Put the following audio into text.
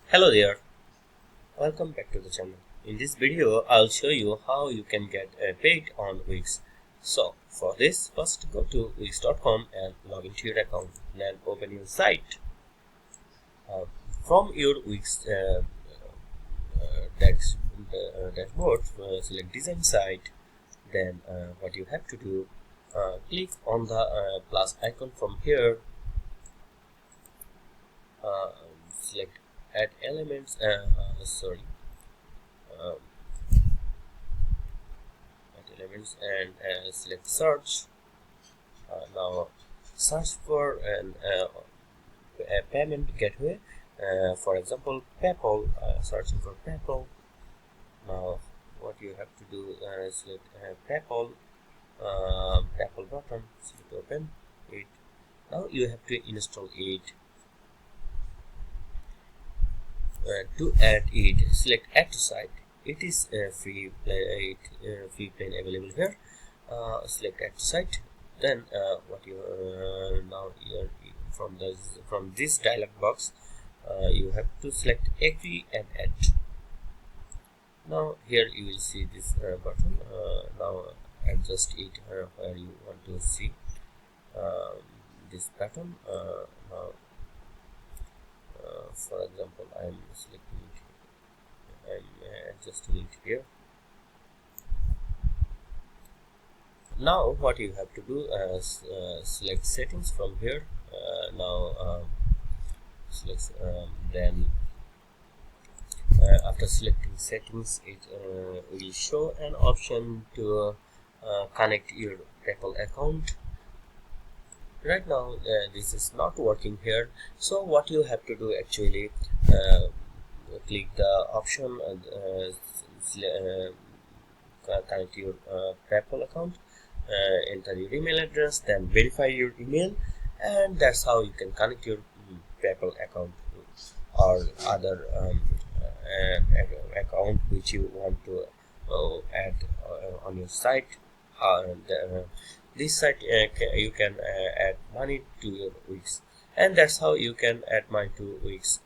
Hello there, welcome back to the channel. In this video, I'll show you how you can get paid on Wix. So for this, first go to wix.com and log into your account. Then open your site. From your Wix dashboard, select design site. Then what you have to do, click on the plus icon from here. Select add elements. Um, add elements and select search. Now search for a payment gateway. For example, PayPal. Searching for PayPal. Now what you have to do is select PayPal. PayPal button. Select open it. Now you have to install it. To add it, select add to site. It is free plan available here. Select add to site. Then what you now here from this dialog box, you have to select agree and add. Now here you will see this button. Now adjust it where you want to see this button. Now for example, I'm selecting it. I'm adjusting it here. Now what you have to do is select settings from here. Select then after selecting settings, it will show an option to connect your PayPal account. Right now this is not working here, so what you have to do actually, click the option and connect your PayPal account, enter your email address, then verify your email, and that's how you can connect your PayPal account or other account which you want to add on your site. This site you can add money to your Wix, and that's how you can add money to Wix.